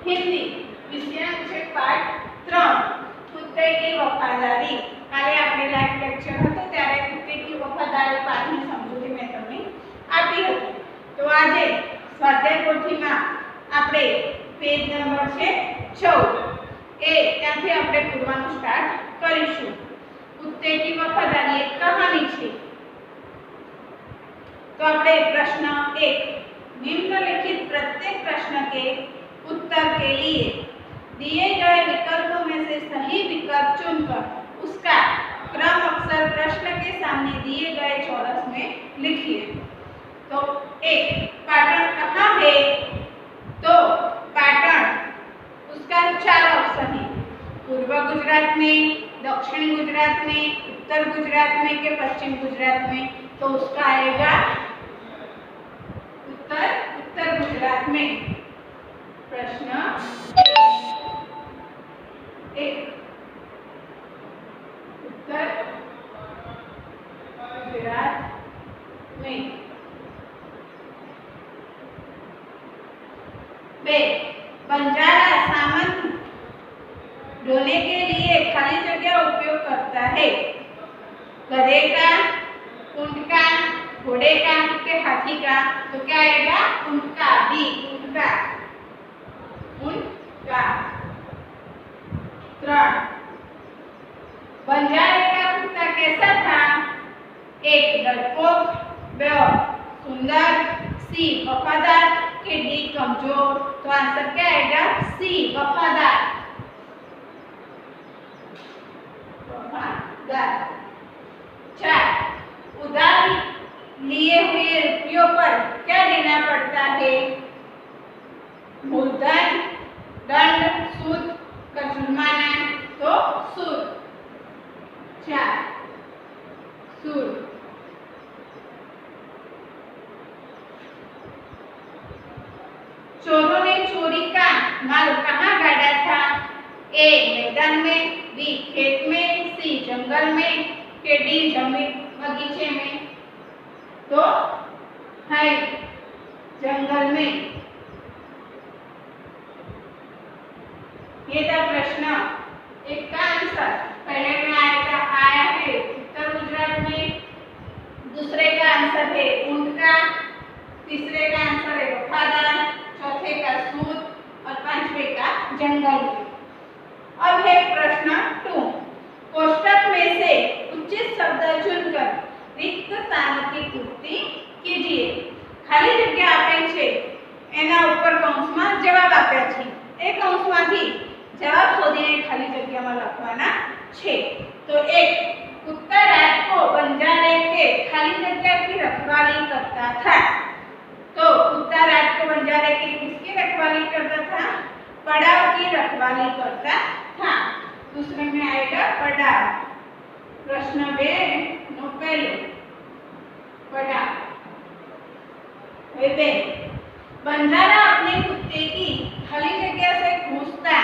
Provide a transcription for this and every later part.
हिंदी विषयांक છે પાઠ 3 કુત્તે की वफादारी। કાલે આપણે લાઈવ લેક્ચર હતો ત્યારે કુત્તે की वफादारी પાઠની સમજૂતી મેં તમને આપી હતી। તો આજે સ્વાધ્યાય પોથીમાં આપણે પેજ નંબર છે 14 એ ત્યાંથી આપણે પૂરવાનું સ્ટાર્ટ કરીશું। કુત્તે की वफादारी એક કહાની છે। तो આપણે प्रश्न 1 निम्नलिखित प्रत्येक प्रश्न के उत्तर के लिए दिए गए विकल्पों में से सही विकल्प चुनकर उसका क्रम अक्षर प्रश्न के सामने दिए गए चौरस में लिखिए। तो एक पाटण कहाँ है? तो पाटण उसका 4 ऑप्शन है, पूर्व गुजरात में, दक्षिण गुजरात में, उत्तर गुजरात में के पश्चिम गुजरात में। तो उसका आएगा उत्तर गुजरात में। प्रश्न 1 उत्तर गुजरात में। 2 बंजारा सामान ढोने के लिए खाली जगह उपयोग करता है, गधे का, ऊंट का, घोड़े का के हाथी का। तो क्या आएगा? ऊंट का। बी ऊंट का। 3 बंजारे का कुत्ता कैसा था? 1 डरपोक, 2 सुंदर, सी वफादार के डी कमजोर। तो आंसर क्या आएगा? सी वफादार। 4 उधार लिए हुए रुपयों पर क्या देना पड़ता है? मूलधन, दंड, सूद का जुर्माना। तो सूद। 4 सूद। चोरों ने चोरी का माल कहाँ गाड़ा था? ए मैदान में, बी खेत में, सी जंगल में के डी जमीन बगीचे में। तो है जंगल में। ये था प्रश्न 1 का आंसर। पहले में आया है उत्तर गुजरात में, दूसरे का आंसर है ऊंट का, तीसरे का आंसर है वफादार, चौथे का सूद और 5वें का जंगल में। अब है प्रश्न 2 कोष्टक में से उचित शब्द चुनकर रिक्त स्थानों की पूर्ति कीजिए। खाली जग्या આપે છે એના ઉપર કૌંસમાં જવાબ આપ્યા છે, એ કૌંસમાંથી જવાબ શોધીને ખાલી જગ્યામાં લખવાના છે। તો 1 कुत्ता रात को बंजारे के खाली जगह की रखवाली करता था। तो कुत्ता रात को बंजारे की किसकी रखवाली करता था? पड़ाव की रखवाली करता था। दूसरे में आएगा पड़ाव। प्रश्न 2 नो पहले पड़ाव। 2 बंजारा अपने कुत्ते की खाली जगह से पूछता।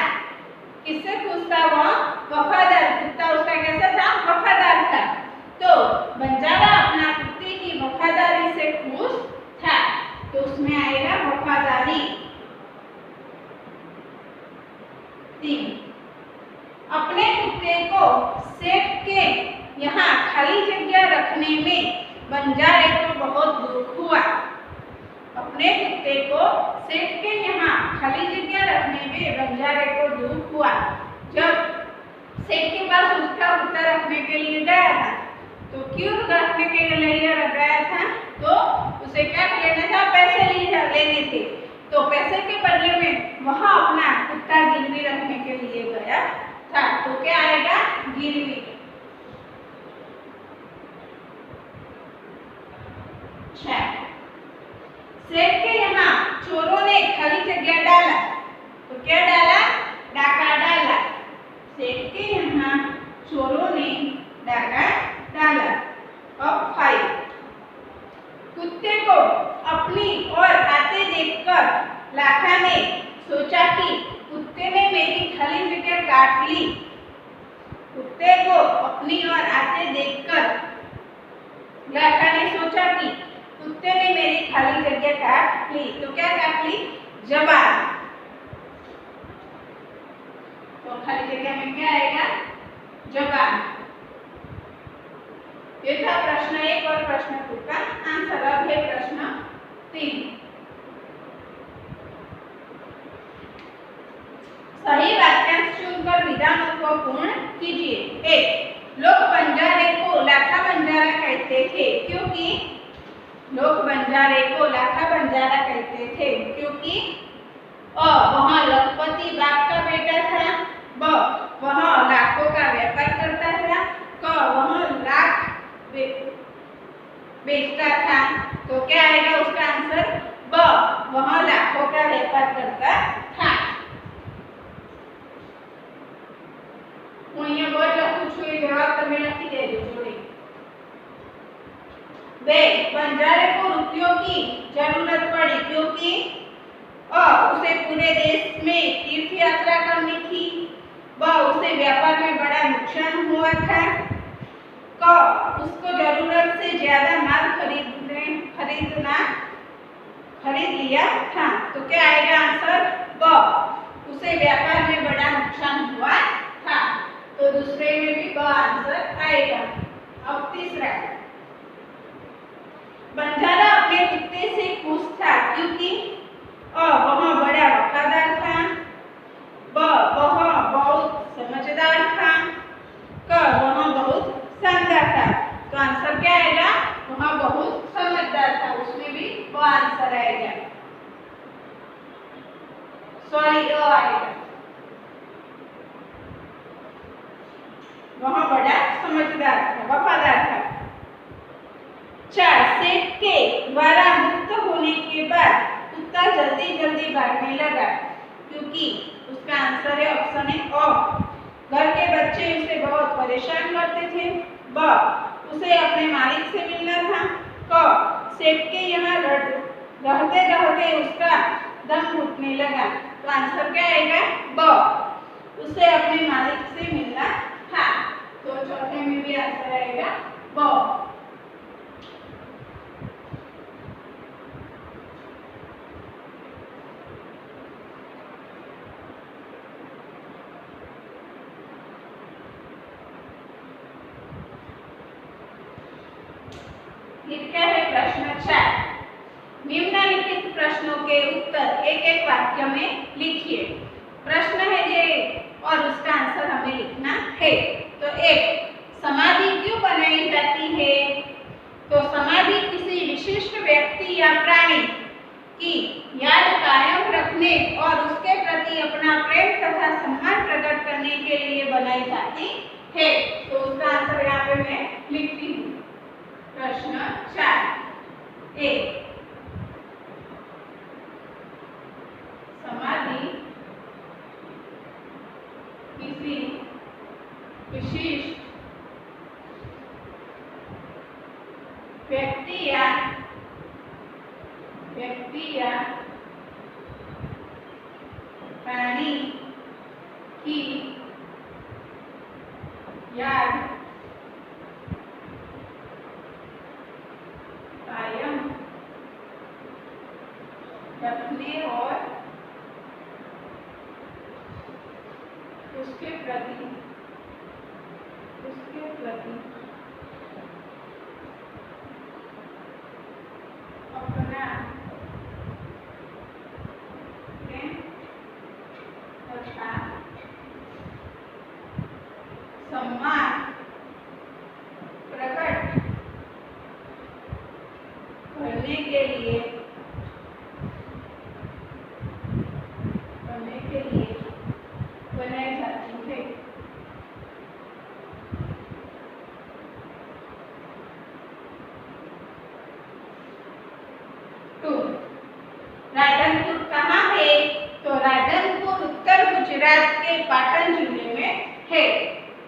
किससे पूछता? वो वफादार। कुत्ता उसका कैसा था? वफादार था। तो बंजारा अपना कुत्ते की वफादारी से खुश था। तो उसमें आएगा वफादारी। 3 अपने कुत्ते को सेठ के यहाँ खाली जगह रखने में बंजारे को बहुत दुख हुआ। अपने कुत्ते को सेठ के यहाँ खाली जगह रखने में बंजारे को दुख हुआ। जब सेठ के पास उसका कुत्ता रखने के लिए गया था, तो क्यों रखने के लिए गया था? तो उसे क्या लेना था? पैसे लेने थे। तो पैसे के बदले में वहाँ अपना कुत्ता गिरवी रखने के लिए गया था। तो क्या आएगा? गिरवी। 6 सेठ के यहाँ चोरों ने खाली जगह डाला। तो क्या डाला? डाका डाला। सेठ के यहाँ चोरों ने डाका डाला। अब 5 कुत्ते को अपनी ओर आते देखकर लाखा ने सोचा कि कुत्ते ने मेरी खाली जगह काट ली। कुत्ते को अपनी ओर आते देखकर लाखा ने सोचा कि कुत्ते ने मेरी खाली जगह काट ली। तो क्या काट ली? जबान। तो खाली जगह में क्या आएगा? जबान। ये था प्रश्न 1 और प्रश्न 2 का आंसर। अब है प्रश्न 3। सही वाक्यांश चुनकर विधानों को पूर्ण कीजिए। 1. लोग बंजारे को लाखा बंजारा कहते थे क्योंकि लोग बंजारे को लाखा बंजारा कहते थे क्योंकि वहाँ लखपति बाप का बेटा था। ब. वहाँ लाखों का व्यापार करता था। क. वहाँ लाख बेचता था। तो क्या आएगा उसका आंसर? ब. वहाँ लाखों का व्यापार करता था। હું અહીંયા વર્ડ લખું છું એ જવાબ તમે લખી દેજો જોડે। 2. बंजारे को रुपयों की जरूरत पड़ी क्योंकि उसे पूरे देश में तीर्थ यात्रा करनी थी। ब. उसे व्यापार में बड़ा नुकसान हुआ था। क. उसको जरूरत से ज्यादा माल खरीद लिया था। तो क्या आएगा आंसर? ब. उसे व्यापार में बड़ा नुकसान हुआ था। तो दूसरे में भी ब आंसर आएगा। अब तीसरा, बंजारा अपने कुत्ते से खुश था क्योंकि वह बड़ा वफादार था। ब. वह बहुत समझदार था। क. वह बहुत शानदार था। तो आंसर क्या आएगा? वह बहुत समझदार था। उसमें भी वो आंसर आएगा। सॉरी आएगा। वह बड़ा समझदार था, वफादार था। 4. सेठ के द्वारा मुक्त होने के बाद कुत्ता जल्दी जल्दी भागने लगा क्योंकि उसका आंसर है ऑप्शन है अ। घर के बच्चे उसे बहुत परेशान करते थे। ब. उसे अपने मालिक से मिलना था। क. सेठ के यहाँ रहते रहते उसका दम घुटने लगा। तो आंसर क्या आएगा? ब. उसे अपने मालिक से मिलना था। तो चौथे में भी आंसर आएगा ब। लिखा है प्रश्न 4। निम्नलिखित प्रश्नों के उत्तर एक एक वाक्य में लिखिए। प्रश्न है ये और उसका आंसर हमें लिखना है। तो 1. समाधि क्यों बनाई जाती है? तो समाधि किसी विशिष्ट व्यक्ति या प्राणी की याद कायम रखने और उसके प्रति अपना प्रेम तथा सम्मान प्रकट करने के लिए बनाई जाती है। तो उसका आंसर यहाँ पे मैं लिखती हूँ। प्रश्न 4। 1. समाधि किसी विशिष्ट व्यक्ति या प्राणी की याद कायम रखने और उसके प्रति अपना प्रेम तथा सम्मान प्रकट करने के लिए बनाई जाती है। 2. राधनपुर कहाँ है? तो राधनपुर उत्तर गुजरात के पाटन जिले में है।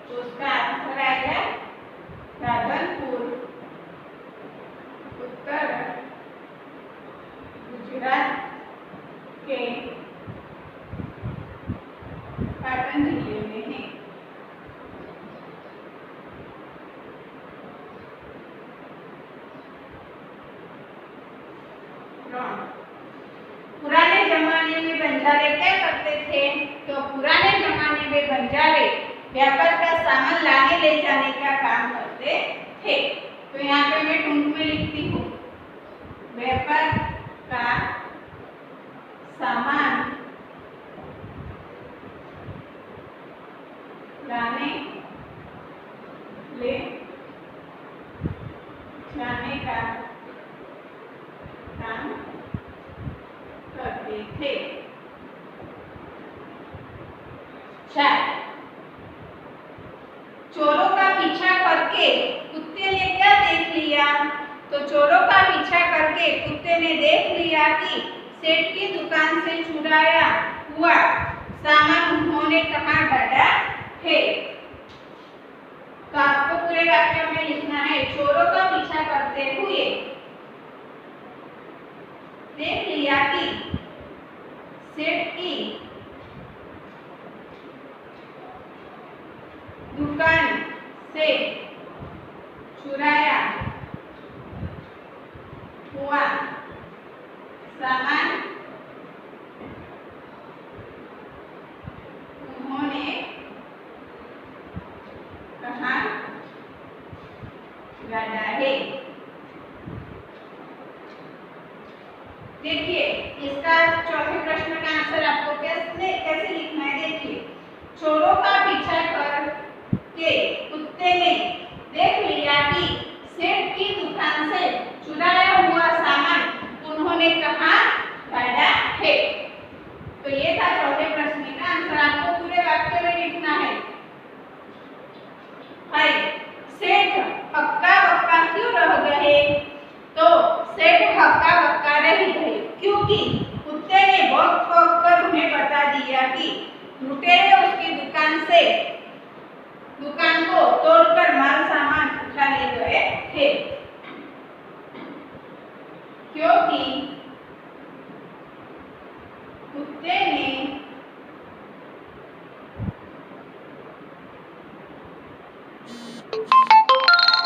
तो उसका आंसर आएगा राधनपुर उत्तर गुजरात के पाटन जिले में है। पुराने जमाने में बंजारे क्या करते थे? तो पुराने जमाने वे बंजारे व्यापार का सामान लाने ले जाने का काम करते थे। तो यहाँ पे मैं टूंक में लिखती हूँ, व्यापार का सामान लाने ले जाने का काम करते थे। 4 चोरों का पीछा करके कुत्ते ने क्या देख लिया? तो चोरों का पीछा करके कुत्ते ने देख लिया कि सेठ की दुकान से चुराया हुआ सामान उन्होंने कहाँ डाला है। तो आपको पूरे वाक्य में लिखना है, चोरों का पीछा करते हुए देख लिया कि सेठ की दुकान से चुराया हुआ सामान उन्होंने कहाँ डाला है। देखिए इसका चौथे प्रश्न का आंसर आपको कैसे लिखना है। देखिए, चोरों का पीछा कर के कुत्ते ने देख लिया कि सेठ की दुकान से चुराया हुआ सामान उन्होंने कहाँ डाला है। तो ये था चौथे प्रश्न का आंसर, आपको पूरे वाक्य में लिखना है। भाई सेठ हक्का बक्का क्यों रह गए? तो सेठ हक्का बक्का नहीं रहे क्योंकि कुत्ते ने भौंक भौंक कर उन्हें बता दिया कि लुटेरे उसकी दुकान को तोड़कर माल सामान उठा ले गए थे। क्योंकि कुत्ते ने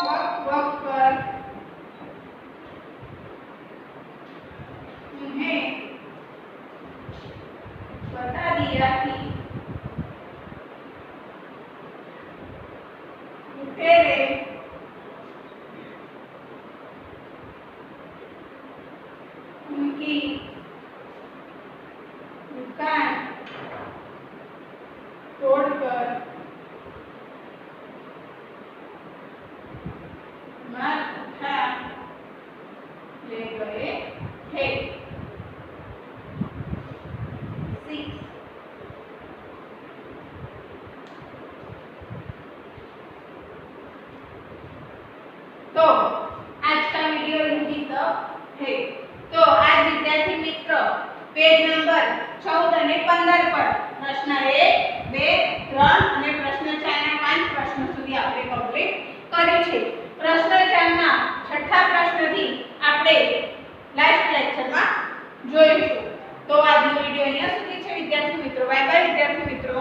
वक वक कर उन्हें बता दिया कि लुटेरे उनकी दुकान तोड़कर माल उठा ले गए थे। 6 तो आज का वीडियो यही तक है। तो आज विद्यार्थी मित्र पेज नंबर 14 અને 15 પર પ્રશ્ન 1, 2, 3 અને પ્રશ્ન 4 ના 5 પ્રશ્નો સુધી આપણે કમ્પ્લીટ કર્યું છે। પ્રશ્ન 4 ના છઠ્ઠા પ્રશ્નથી આપણે લાસ્ટ લેક્ચરમાં જોઈશું। તો આજનો વિડિયો અહીંયા સુધી છે વિદ્યાર્થી મિત્રો। બાય બાય વિદ્યાર્થી મિત્રો।